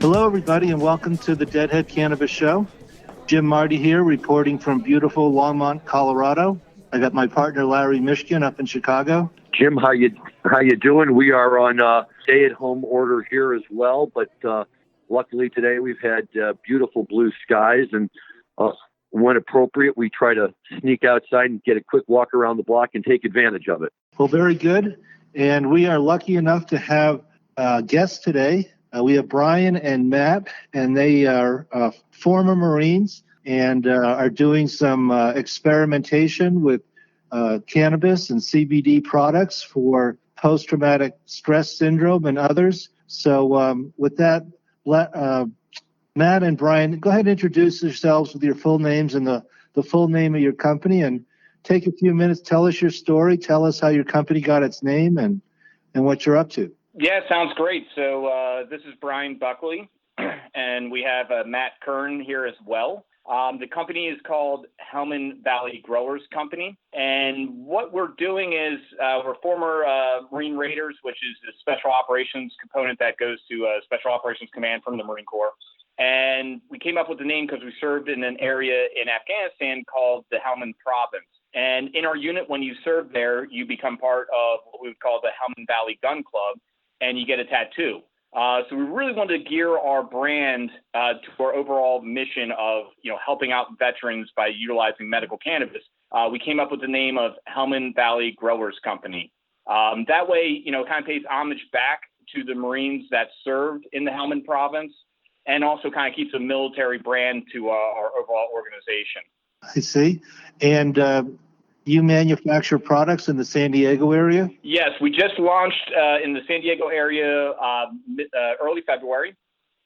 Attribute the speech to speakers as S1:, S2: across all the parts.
S1: Hello, everybody, and welcome to the Deadhead Cannabis Show. Jim Marty here, reporting from beautiful Longmont, Colorado. I got my partner Larry Mishkin up in Chicago.
S2: Jim, how you doing? We are on stay-at-home order here as well, but luckily today we've had beautiful blue skies, and when appropriate, we try to sneak outside and get a quick walk around the block and take advantage of it.
S1: Well, very good, and we are lucky enough to have guests today. We have Bryan and Matt, and they are former Marines and are doing some experimentation with cannabis and CBD products for post-traumatic stress syndrome and others. So with that, Matt and Bryan, go ahead and introduce yourselves with your full names and the full name of your company, and take a few minutes, tell us your story, tell us how your company got its name and what you're up to.
S3: Yeah, sounds great. So this is Bryan Buckley, and we have Matt Curran here as well. The company is called Helmand Valley Growers Company, and what we're doing is we're former Marine Raiders, which is the special operations component that goes to Special Operations Command from the Marine Corps. And we came up with the name because we served in an area in Afghanistan called the Helmand Province. And in our unit, when you serve there, you become part of what we would call the Helmand Valley Gun Club, and you get a tattoo. So we really wanted to gear our brand to our overall mission of, helping out veterans by utilizing medical cannabis. We came up with the name of Helmand Valley Growers Company. That way, it kind of pays homage back to the Marines that served in the Helmand Province, and also kind of keeps a military brand to our overall organization.
S1: I see. And you manufacture products in the San Diego area?
S3: Yes, we just launched in the San Diego area early February.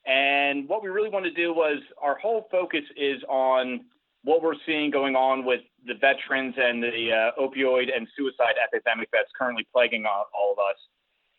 S3: And what we really wanted to do was our whole focus is on what we're seeing going on with the veterans and the opioid and suicide epidemic that's currently plaguing all of us.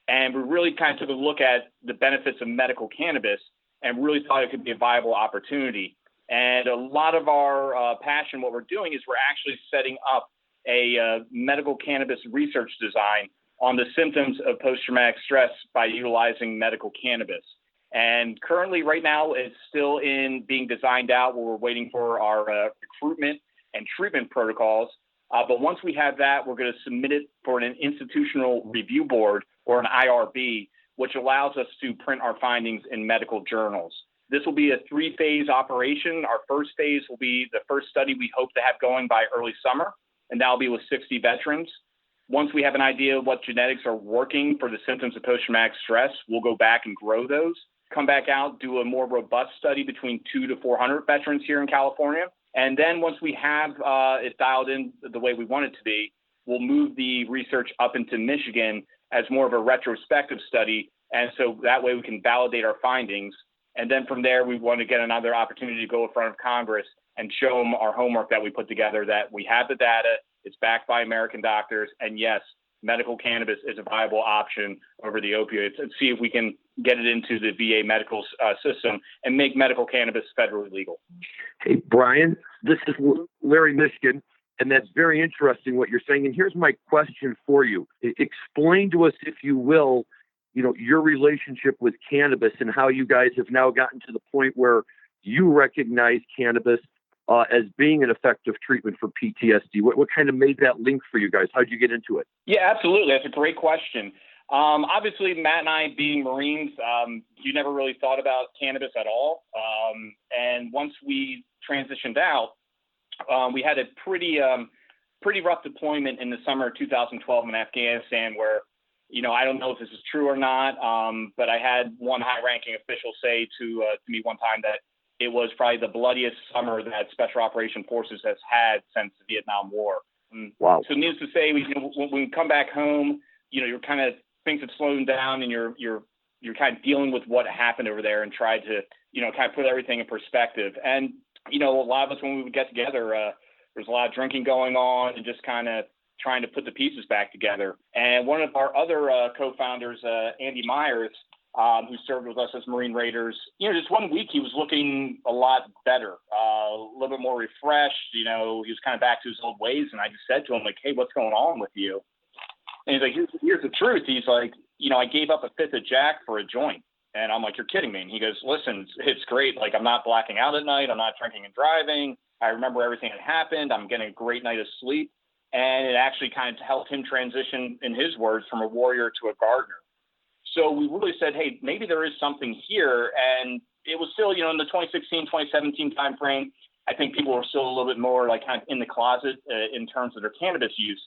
S3: And we really kind of took a look at the benefits of medical cannabis and really thought it could be a viable opportunity. And a lot of our passion, what we're doing is we're actually setting up a medical cannabis research design on the symptoms of post-traumatic stress by utilizing medical cannabis. And currently, right now, it's still in being designed out where we're waiting for our recruitment and treatment protocols. But once we have that, we're going to submit it for an institutional review board or an IRB, which allows us to print our findings in medical journals. This will be a 3-phase operation. Our first phase will be the first study we hope to have going by early summer, and that'll be with 60 veterans. Once we have an idea of what genetics are working for the symptoms of post-traumatic stress, we'll go back and grow those, come back out, do a more robust study between 200 to 400 veterans here in California. And then once we have it dialed in the way we want it to be, we'll move the research up into Michigan as more of a retrospective study. And so that way we can validate our findings. And then from there, we want to get another opportunity to go in front of Congress and show them our homework that we put together, that we have the data, it's backed by American doctors, and yes, medical cannabis is a viable option over the opioids, and see if we can get it into the VA medical system and make medical cannabis federally legal.
S2: Hey, Bryan, this is Larry Mishkin, and that's very interesting what you're saying. And here's my question for you. Explain to us, if you will, your relationship with cannabis and how you guys have now gotten to the point where you recognize cannabis as being an effective treatment for PTSD. What kind of made that link for you guys? How did you get into it?
S3: Yeah, absolutely. That's a great question. Obviously, Matt and I, being Marines, you never really thought about cannabis at all. And once we transitioned out, we had a pretty rough deployment in the summer of 2012 in Afghanistan where, I don't know if this is true or not, but I had one high-ranking official say to me one time that it was probably the bloodiest summer that Special Operations Forces has had since the Vietnam War.
S2: Wow.
S3: So needless to say, when we come back home, you're kind of, things have slowed down and you're kind of dealing with what happened over there and tried to, kind of put everything in perspective. And, a lot of us, when we would get together, there's a lot of drinking going on and just kind of trying to put the pieces back together. And one of our other co-founders, Andy Myers, who served with us as Marine Raiders, just one week he was looking a lot better, a little bit more refreshed. He was kind of back to his old ways. And I just said to him, like, hey, what's going on with you? And he's like, here's the truth. He's like, I gave up a fifth of Jack for a joint. And I'm like, you're kidding me. And he goes, listen, it's great. Like, I'm not blacking out at night. I'm not drinking and driving. I remember everything that happened. I'm getting a great night of sleep. And it actually kind of helped him transition, in his words, from a warrior to a gardener. So we really said, hey, maybe there is something here. And it was still, in the 2016, 2017 timeframe, I think people were still a little bit more like kind of in the closet in terms of their cannabis use.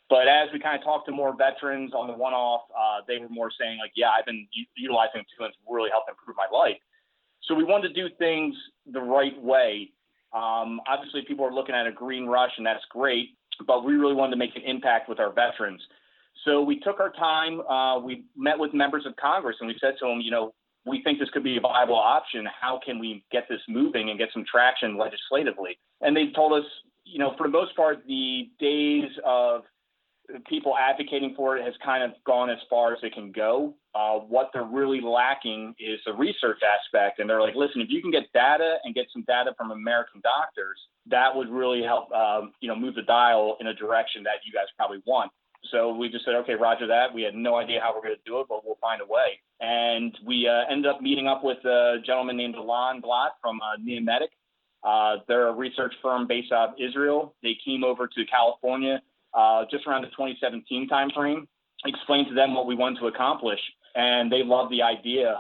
S3: But as we kind of talked to more veterans on the one-off, they were more saying like, yeah, I've been utilizing it too, and it's really helped improve my life. So we wanted to do things the right way. Obviously, people are looking at a green rush, and that's great, but we really wanted to make an impact with our veterans. So we took our time. We met with members of Congress, and we said to them, we think this could be a viable option. How can we get this moving and get some traction legislatively? And they told us, for the most part, the days of people advocating for it has kind of gone as far as it can go. What they're really lacking is the research aspect. And they're like, listen, if you can get data and get some data from American doctors, that would really help, move the dial in a direction that you guys probably want. So we just said, okay, roger that. We had no idea how we're going to do it, but we'll find a way. And we ended up meeting up with a gentleman named Helmand Valley from Neometic. They're a research firm based out of Israel. They came over to California just around the 2017 timeframe, explained to them what we wanted to accomplish, and they loved the idea.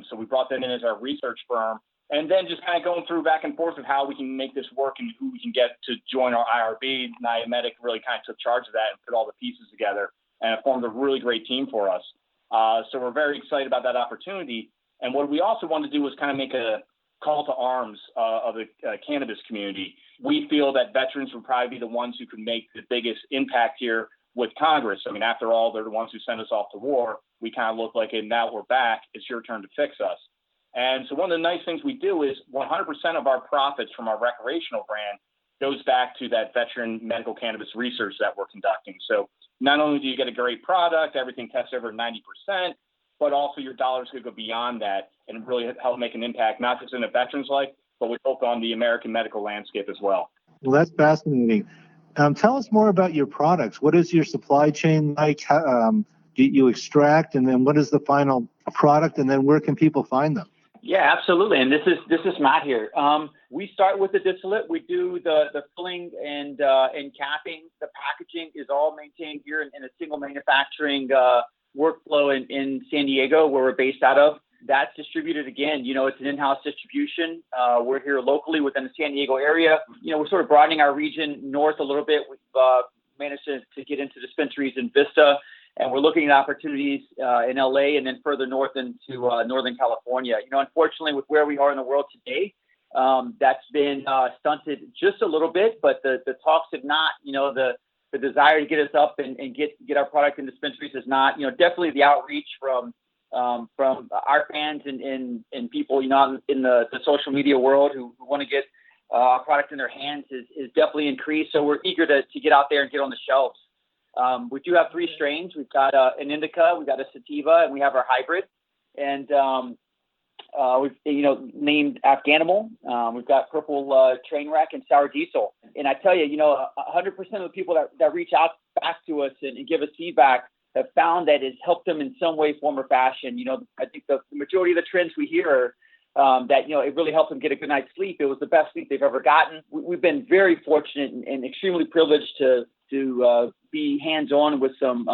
S3: So we brought them in as our research firm, and then just kind of going through back and forth of how we can make this work and who we can get to join our IRB. Neometic really kind of took charge of that and put all the pieces together, and it formed a really great team for us. So we're very excited about that opportunity. And what we also wanted to do was kind of make a call to arms of the cannabis community. We feel that veterans would probably be the ones who could make the biggest impact here with Congress. I mean, after all, they're the ones who sent us off to war. We kind of look like, hey, now we're back. It's your turn to fix us. And so one of the nice things we do is 100% of our profits from our recreational brand goes back to that veteran medical cannabis research that we're conducting. So not only do you get a great product, everything tests over 90%, but also your dollars could go beyond that and really help make an impact, not just in a veteran's life, but we hope on the American medical landscape as well.
S1: Well, that's fascinating. Tell us more about your products. What is your supply chain like? Do you extract, and then what is the final product, and then where can people find them?
S4: Yeah, absolutely. And this is Matt here. We start with the distillate. We do the filling and capping. The packaging is all maintained here in a single manufacturing workflow in San Diego, where we're based out of. That's distributed again. It's an in-house distribution. We're here locally within the San Diego area. We're sort of broadening our region north a little bit. We've managed to get into dispensaries in Vista, and we're looking at opportunities in LA and then further north into Northern California. Unfortunately, with where we are in the world today, that's been stunted just a little bit, but the talks have not, the desire to get us up and get our product in dispensaries is not, definitely the outreach from our fans and people, in the social media world who want to get a product in their hands is definitely increased. So we're eager to get out there and get on the shelves. We do have 3 strains. We've got an indica, we've got a sativa, and we have our hybrid. And we've named Afghanimal. We've got Purple Trainwreck and Sour Diesel. And I tell you, 100% of the people that reach out back to us and give us feedback have found that it's helped them in some way, form, or fashion. I think the majority of the trends we hear are that it really helped them get a good night's sleep. It was the best sleep they've ever gotten. We've been very fortunate and extremely privileged to be hands-on with some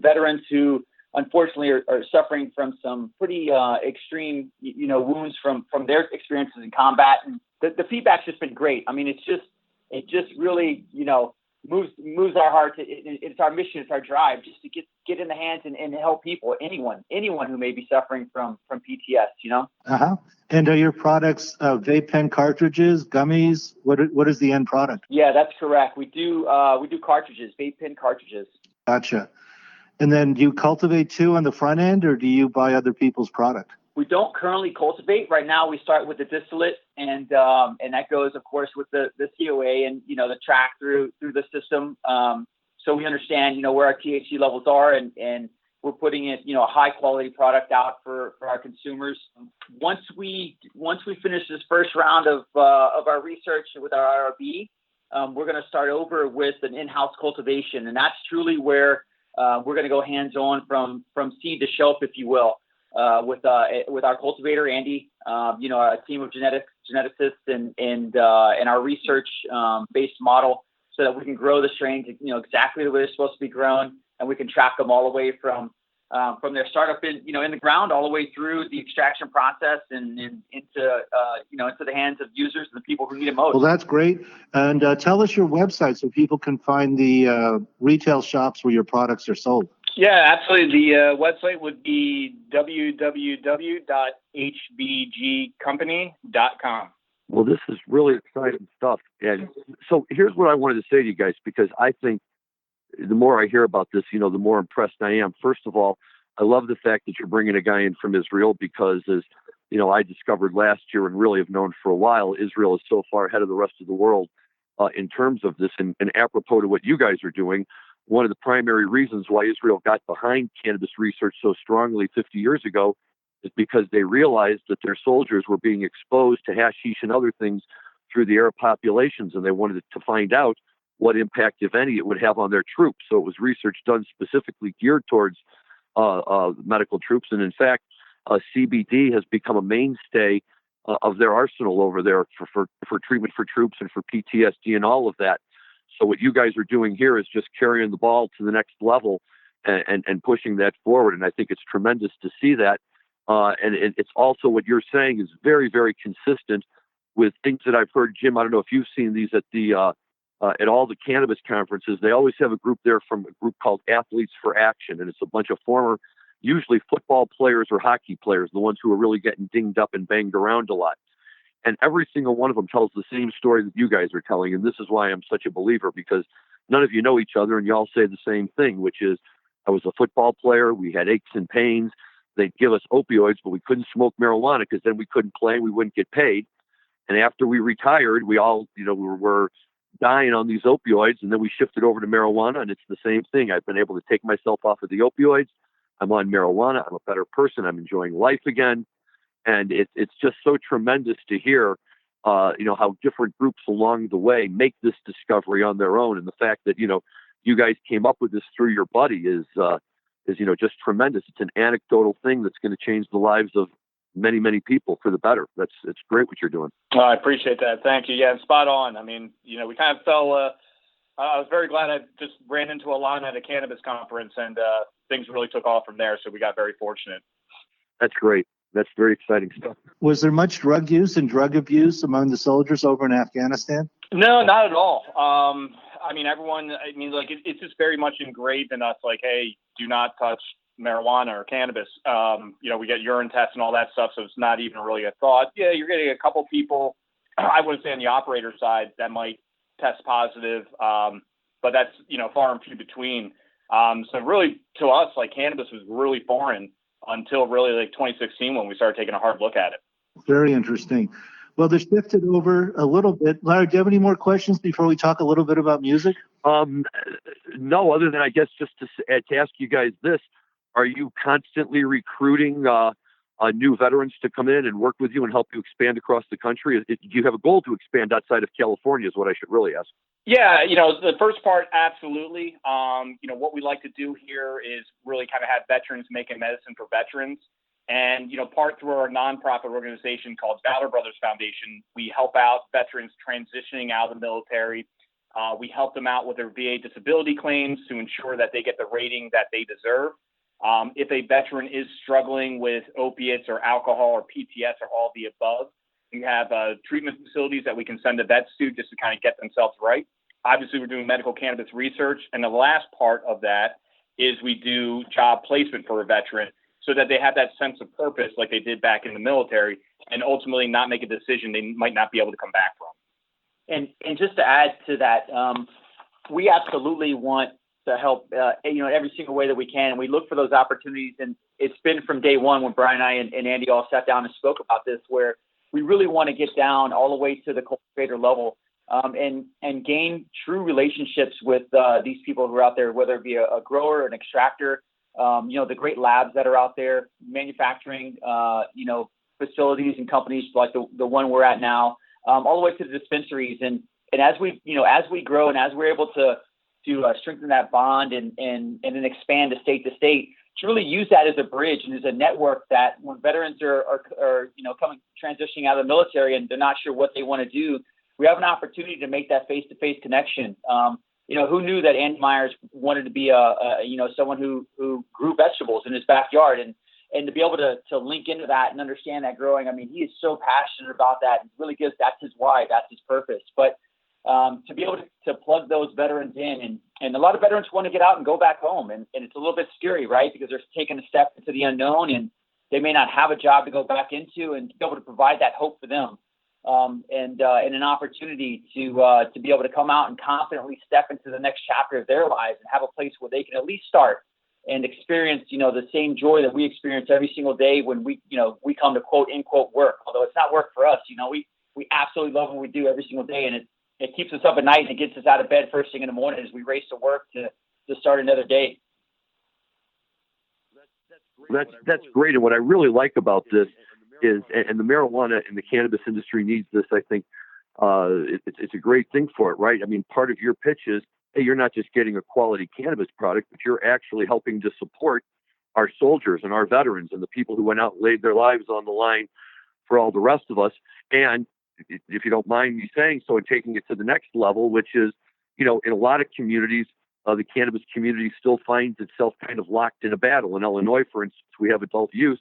S4: veterans who unfortunately are suffering from some pretty extreme wounds from their experiences in combat. And the feedback's just been great. I mean, it just really moves our heart. It's our mission, it's our drive, just to get in the hands and help people, anyone who may be suffering from PTS.
S1: And are your products vape pen cartridges, gummies? What is the end product?
S4: Yeah, that's correct. We do cartridges, vape pen cartridges. Gotcha.
S1: And then do you cultivate too on the front end, or do you buy other people's product?
S4: We don't currently cultivate. Right now, we start with the distillate, and that goes, of course, with the COA and the track through the system. So we understand where our THC levels are, and we're putting it a high quality product out for our consumers. Once we finish this first round of our research with our IRB, we're going to start over with an in-house cultivation, and that's truly where we're going to go hands-on from seed to shelf, if you will. with our cultivator Andy, a team of geneticists and our research based model, so that we can grow the strains, exactly the way they're supposed to be grown, and we can track them all the way from their startup in the ground all the way through the extraction process and into the hands of users and the people who need it most.
S1: Well, that's great. And tell us your website so people can find the retail shops where your products are sold.
S3: Yeah, absolutely. The website would be www.hbgcompany.com.
S2: Well, this is really exciting stuff. And so here's what I wanted to say to you guys, because I think the more I hear about this, the more impressed I am. First of all, I love the fact that you're bringing a guy in from Israel, because as I discovered last year and really have known for a while, Israel is so far ahead of the rest of the world in terms of this. And apropos to what you guys are doing, one of the primary reasons why Israel got behind cannabis research so strongly 50 years ago is because they realized that their soldiers were being exposed to hashish and other things through the Arab populations, and they wanted to find out what impact, if any, it would have on their troops. So it was research done specifically geared towards medical troops. And in fact, CBD has become a mainstay of their arsenal over there for treatment for troops and for PTSD and all of that. So what you guys are doing here is just carrying the ball to the next level and pushing that forward. And I think it's tremendous to see that. And it's also, what you're saying is very, very consistent with things that I've heard. Jim, I don't know if you've seen these at all the cannabis conferences. They always have a group there from a group called Athletes for Action. And it's a bunch of former, usually football players or hockey players, the ones who are really getting dinged up and banged around a lot. And every single one of them tells the same story that you guys are telling. And this is why I'm such a believer, because none of you know each other and you all say the same thing, which is, I was a football player. We had aches and pains. They'd give us opioids, but we couldn't smoke marijuana because then we couldn't play. We wouldn't get paid. And after we retired, we all, we were dying on these opioids. And then we shifted over to marijuana, and it's the same thing. I've been able to take myself off of the opioids. I'm on marijuana. I'm a better person. I'm enjoying life again. And it's just so tremendous to hear, how different groups along the way make this discovery on their own. And the fact that, you guys came up with this through your buddy is just tremendous. It's an anecdotal thing that's going to change the lives of many, many people for the better. It's great what you're doing.
S3: Oh, I appreciate that. Thank you. Yeah, spot on. I mean, we kind of fell, I was very glad I just ran into a line at a cannabis conference, and things really took off from there. So we got very fortunate.
S2: That's great. That's very exciting stuff.
S1: Was there much drug use and drug abuse among the soldiers over in Afghanistan?
S3: No, not at all. Everyone, it's just very much engraved in us, like, hey, do not touch marijuana or cannabis. We get urine tests and all that stuff, so it's not even really a thought. Yeah, you're getting a couple people, I wouldn't say on the operator side, that might test positive, but that's, far and few between. So really, to us, like, cannabis was really foreign until really like 2016 when we started taking a hard look at it.
S1: Very interesting. Well, they shifted over a little bit. Larry, do you have any more questions before we talk a little bit about music?
S2: No, other than I guess just to ask you guys this: are you constantly recruiting new veterans to come in and work with you and help you expand across the country? Do you have a goal to expand outside of California is what I should really ask.
S3: Yeah, the first part, absolutely. What we like to do here is really kind of have veterans making medicine for veterans. And, part through our nonprofit organization called Valor Brothers Foundation, we help out veterans transitioning out of the military. We help them out with their VA disability claims to ensure that they get the rating that they deserve. If a veteran is struggling with opiates or alcohol or PTS or all the above, we have treatment facilities that we can send the vets to just to kind of get themselves right. Obviously, we're doing medical cannabis research. And the last part of that is we do job placement for a veteran so that they have that sense of purpose like they did back in the military, and ultimately not make a decision they might not be able to come back from.
S4: And just to add to that, we absolutely want to help, every single way that we can. And we look for those opportunities. And it's been from day one when Brian and I and Andy all sat down and spoke about this, where we really want to get down all the way to the cultivator level and gain true relationships with these people who are out there, whether it be a grower, an extractor, the great labs that are out there, manufacturing, facilities and companies like the one we're at now, all the way to the dispensaries. And as we grow and as we're able to strengthen that bond and then expand to state, to really use that as a bridge and as a network that when veterans are transitioning out of the military and they're not sure what they want to do, we have an opportunity to make that face-to-face connection. Who knew that Andy Myers wanted to be someone who grew vegetables in his backyard, and to be able to link into that and understand that growing. I mean, he is so passionate about that. It really gives, that's his why, that's his purpose. But to be able to plug those veterans in, and a lot of veterans want to get out and go back home, and it's a little bit scary, right? Because they're taking a step into the unknown, and they may not have a job to go back into, and to be able to provide that hope for them. And an opportunity to be able to come out and confidently step into the next chapter of their lives and have a place where they can at least start and experience, the same joy that we experience every single day when we come to quote unquote work. Although it's not work for us, we absolutely love what we do every single day, and it keeps us up at night and it gets us out of bed first thing in the morning as we race to work to start another day.
S2: That's great. And what I really like about this is, and the marijuana and the cannabis industry needs this, I think it's a great thing for it, right? I mean, part of your pitch is, hey, you're not just getting a quality cannabis product, but you're actually helping to support our soldiers and our veterans and the people who went out and laid their lives on the line for all the rest of us. And if you don't mind me saying so, and taking it to the next level, which is, in a lot of communities, the cannabis community still finds itself kind of locked in a battle. In Illinois, for instance, we have adult use,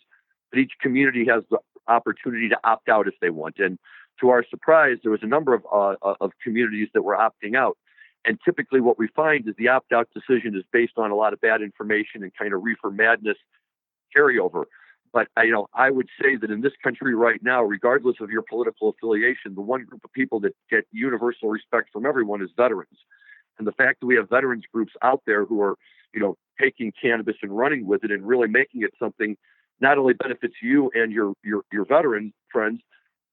S2: but each community has the opportunity to opt out if they want. And to our surprise, there was a number of communities that were opting out. And typically what we find is the opt-out decision is based on a lot of bad information and kind of reefer madness carryover. But I would say that in this country right now, regardless of your political affiliation, the one group of people that get universal respect from everyone is veterans. And the fact that we have veterans groups out there who are, taking cannabis and running with it and really making it something not only benefits you and your veteran friends,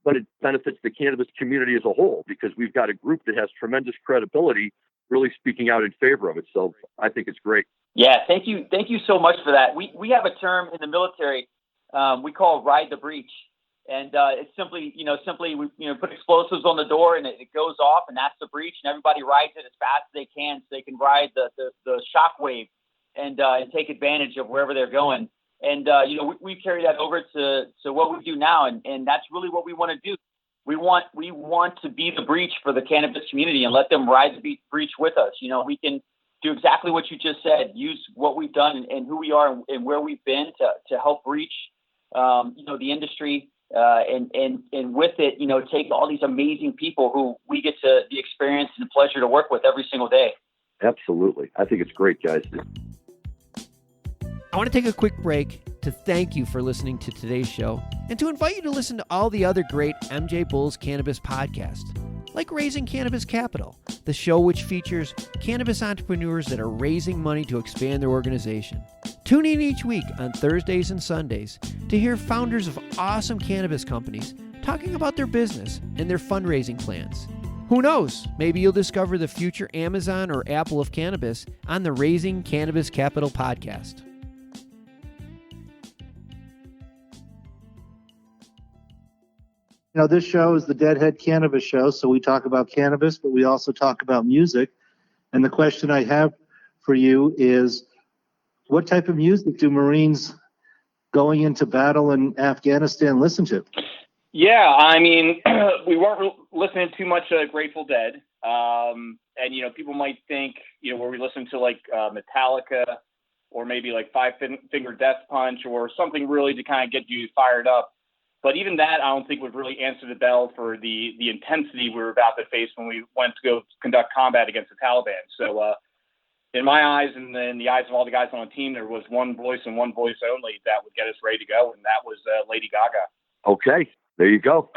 S2: but it benefits the cannabis community as a whole, because we've got a group that has tremendous credibility really speaking out in favor of it. So I think it's great.
S4: Yeah, thank you so much for that. We have a term in the military we call ride the breach. And it's simply we put explosives on the door and it goes off, and that's the breach, and everybody rides it as fast as they can so they can ride the shock wave and take advantage of wherever they're going. And we carry that over to what we do now, and that's really what we want to do. We want to be the breach for the cannabis community and let them ride the breach with us. We can do exactly what you just said, use what we've done and who we are and where we've been to help reach the industry. And with it, take all these amazing people who we get to the experience and the pleasure to work with every single day.
S2: Absolutely. I think it's great, guys.
S5: I want to take a quick break to thank you for listening to today's show and to invite you to listen to all the other great MJBulls Cannabis podcasts, like Raising Cannabis Capital, the show which features cannabis entrepreneurs that are raising money to expand their organization. Tune in each week on Thursdays and Sundays to hear founders of awesome cannabis companies talking about their business and their fundraising plans. Who knows? Maybe you'll discover the future Amazon or Apple of cannabis on the Raising Cannabis Capital podcast.
S1: This show is the Deadhead Cannabis Show, so we talk about cannabis, but we also talk about music. And the question I have for you is, what type of music do Marines going into battle in Afghanistan listen to?
S3: Yeah, I mean, we weren't listening too much Grateful Dead. And, people might think, where we listen to like Metallica or maybe like Five Finger Death Punch or something really to kind of get you fired up. But even that, I don't think would really answer the bell for the intensity we were about to face when we went to go conduct combat against the Taliban. So in my eyes and in the eyes of all the guys on the team, there was one voice and one voice only that would get us ready to go, and that was Lady Gaga.
S2: Okay, there you go.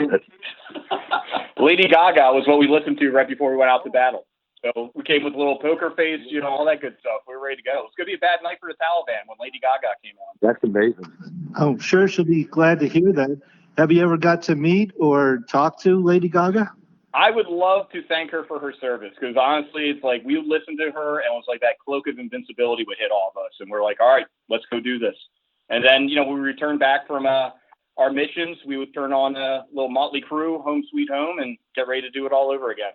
S3: Lady Gaga was what we listened to right before we went out to battle. So we came with a little poker face, all that good stuff. We were ready to go. It's going to be a bad night for the Taliban when Lady Gaga came on.
S2: That's amazing.
S1: I'm sure she'll be glad to hear that. Have you ever got to meet or talk to Lady Gaga?
S3: I would love to thank her for her service, because honestly, it's like we would listen to her and it was like that cloak of invincibility would hit all of us. And we're like, all right, let's go do this. And then, when we returned back from our missions, we would turn on a little Motley Crue, Home Sweet Home, and get ready to do it all over again.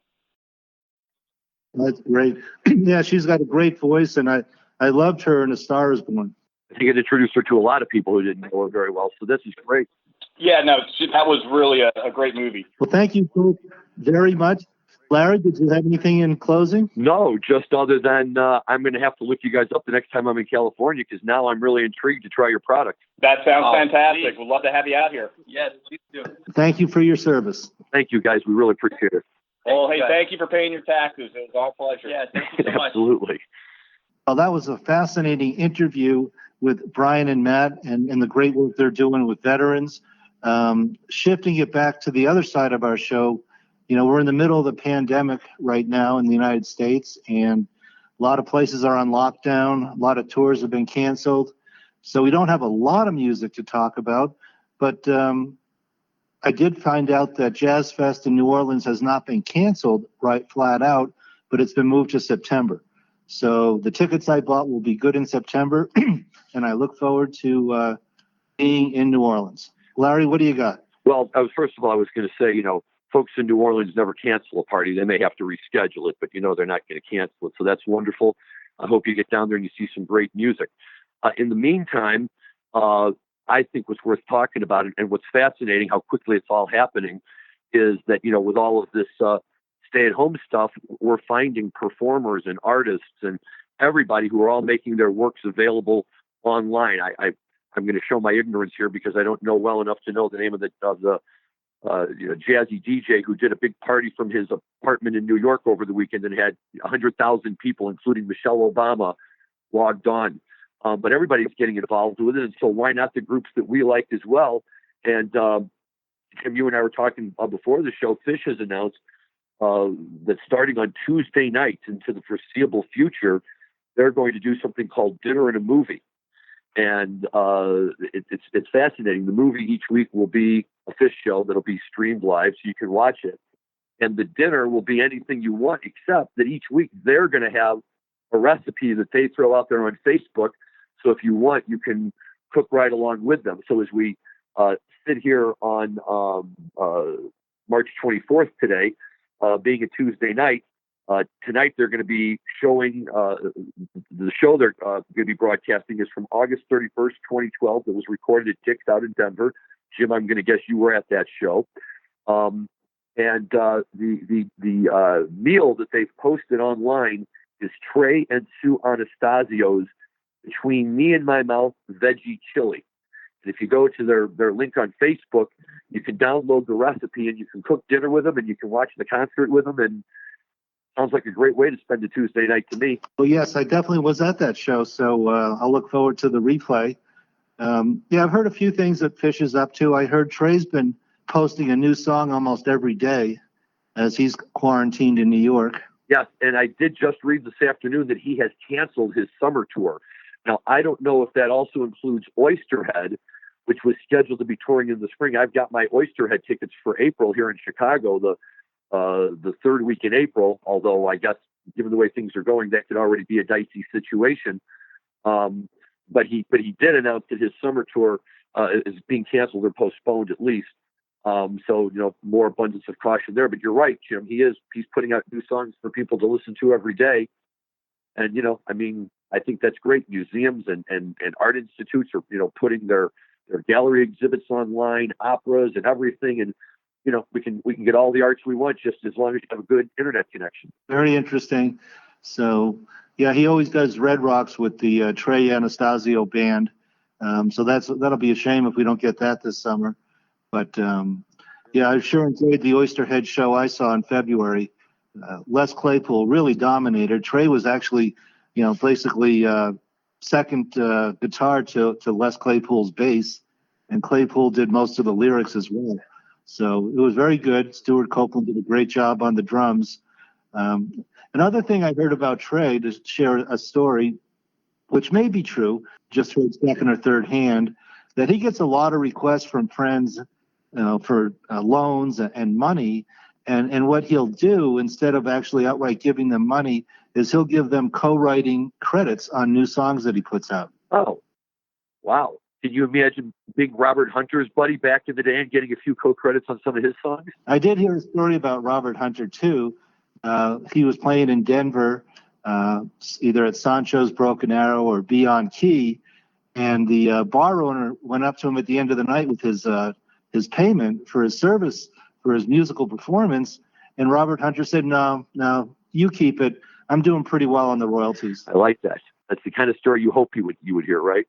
S1: That's great. Yeah, she's got a great voice, and I loved her in A Star Is Born.
S2: I think it introduced her to a lot of people who didn't know her very well. So this is great.
S3: Yeah, no, that was really a great movie.
S1: Well, thank you both very much. Larry, did you have anything in closing?
S2: No, just other than I'm going to have to look you guys up the next time I'm in California, because now I'm really intrigued to try your product.
S3: That sounds fantastic. We'd love to have you out here.
S4: Yes, please do.
S1: Thank you for your service.
S2: Thank you, guys. We really appreciate it.
S3: Well, hey, thank you for paying your taxes. It was our pleasure.
S4: Yeah, thank you so much.
S2: Absolutely.
S1: Well, that was a fascinating interview with Bryan and Matt and the great work they're doing with veterans. Shifting it back to the other side of our show, we're in the middle of the pandemic right now in the United States, and a lot of places are on lockdown. A lot of tours have been canceled. So we don't have a lot of music to talk about, but I did find out that Jazz Fest in New Orleans has not been canceled right flat out, but it's been moved to September. So the tickets I bought will be good in September, and I look forward to being in New Orleans. Larry, what do you got?
S2: Well, first of all, I was going to say, folks in New Orleans never cancel a party. They may have to reschedule it, but they're not going to cancel it. So that's wonderful. I hope you get down there and you see some great music. In the meantime, I think what's worth talking about, and what's fascinating, how quickly it's all happening, is that, with all of this stay-at-home stuff, we're finding performers and artists and everybody who are all making their works available online. I'm going to show my ignorance here because I don't know well enough to know the name of the jazzy DJ who did a big party from his apartment in New York over the weekend and had 100,000 people, including Michelle Obama, logged on. But everybody's getting involved with it, and so why not the groups that we like as well? And Jim, you and I were talking before the show. Phish has announced that starting on Tuesday nights into the foreseeable future, they're going to do something called Dinner and a Movie. And it's fascinating. The movie each week will be a Phish show that'll be streamed live, so you can watch it. And the dinner will be anything you want, except that each week they're going to have a recipe that they throw out there on Facebook. So if you want, you can cook right along with them. So as we sit here on March 24th today, being a Tuesday night, tonight they're going to be showing the show they're going to be broadcasting is from August 31st, 2012. It was recorded at Dick's out in Denver. Jim, I'm going to guess you were at that show. And the meal that they've posted online is Trey and Sue Anastasio's Between Me and My Mouth Veggie Chili. And if you go to their link on Facebook, you can download the recipe and you can cook dinner with them and you can watch the concert with them. And sounds like a great way to spend a Tuesday night to me.
S1: Well, yes, I definitely was at that show, so I'll look forward to the replay. I've heard a few things that Phish is up to. I heard Trey's been posting a new song almost every day as he's quarantined in New York.
S2: Yes, and I did just read this afternoon that he has canceled his summer tour. Now, I don't know if that also includes Oysterhead, which was scheduled to be touring in the spring. I've got my Oysterhead tickets for April here in Chicago, the third week in April, although I guess given the way things are going, that could already be a dicey situation. But he did announce that his summer tour is being canceled or postponed at least. So, more abundance of caution there. But you're right, Jim. He's putting out new songs for people to listen to every day. And, I think that's great. Museums and art institutes are, putting their gallery exhibits online, operas and everything. And, we can get all the arts we want just as long as you have a good internet connection.
S1: Very interesting. So, yeah, he always does Red Rocks with the Trey Anastasio band. So that'll be a shame if we don't get that this summer. But, I sure enjoyed the Oysterhead show I saw in February. Les Claypool really dominated. Trey was actually, basically second guitar to Les Claypool's bass, and Claypool did most of the lyrics as well. So it was very good. Stuart Copeland did a great job on the drums. Another thing I heard about Trey, to share a story, which may be true, just heard second or third hand, that he gets a lot of requests from friends for loans and money. And what he'll do, instead of actually outright giving them money, is he'll give them co-writing credits on new songs that he puts out.
S2: Oh, wow. Can you imagine being Robert Hunter's buddy back in the day and getting a few co-credits on some of his songs?
S1: I did hear a story about Robert Hunter, too. he was playing in Denver, either at Sancho's Broken Arrow or Beyond Key, and the bar owner went up to him at the end of the night with his payment for his service for his musical performance, and Robert Hunter said, "No, you keep it. I'm doing pretty well on the royalties."
S2: I like that. That's the kind of story you hope you would hear, right?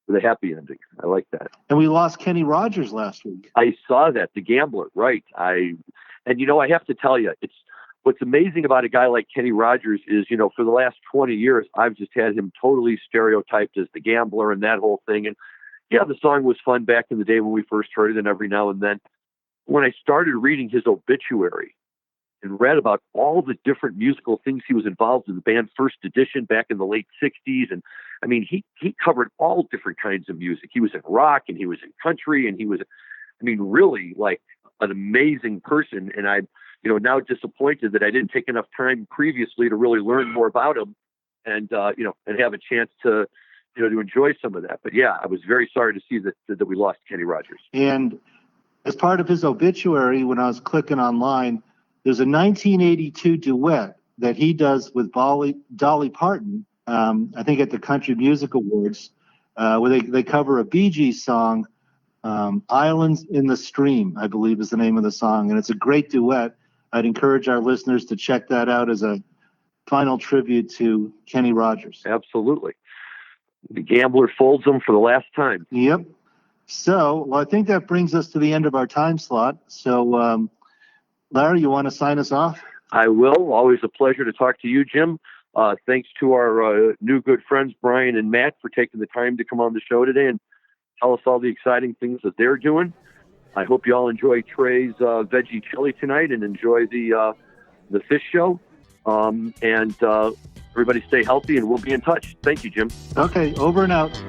S2: With a happy ending. I like that.
S1: And we lost Kenny Rogers last week.
S2: I saw that, the gambler, right? I have to tell you, what's amazing about a guy like Kenny Rogers is, for the last 20 years, I've just had him totally stereotyped as the gambler and that whole thing. And yeah, the song was fun back in the day when we first heard it, and every now and then. When I started reading his obituary and read about all the different musical things he was involved in, the band First Edition back in the late 60s, and I mean, he covered all different kinds of music. He was in rock, and he was in country, and he was, really like an amazing person. And I'm, now disappointed that I didn't take enough time previously to really learn more about him and have a chance to, to enjoy some of that. But yeah, I was very sorry to see that we lost Kenny Rogers.
S1: And as part of his obituary, when I was clicking online, there's a 1982 duet that he does with Dolly Parton, I think at the Country Music Awards, where they cover a Bee Gees song, Islands in the Stream, I believe is the name of the song. And it's a great duet. I'd encourage our listeners to check that out as a final tribute to Kenny Rogers.
S2: Absolutely. The gambler folds them for the last time.
S1: Yep. So, I think that brings us to the end of our time slot. So, Larry, you want to sign us off?
S2: I will. Always a pleasure to talk to you, Jim. Thanks to our new good friends, Bryan and Matt, for taking the time to come on the show today and tell us all the exciting things that they're doing. I hope you all enjoy Trey's veggie chili tonight and enjoy the Phish show. And everybody stay healthy, and we'll be in touch. Thank you, Jim.
S1: Okay, over and out.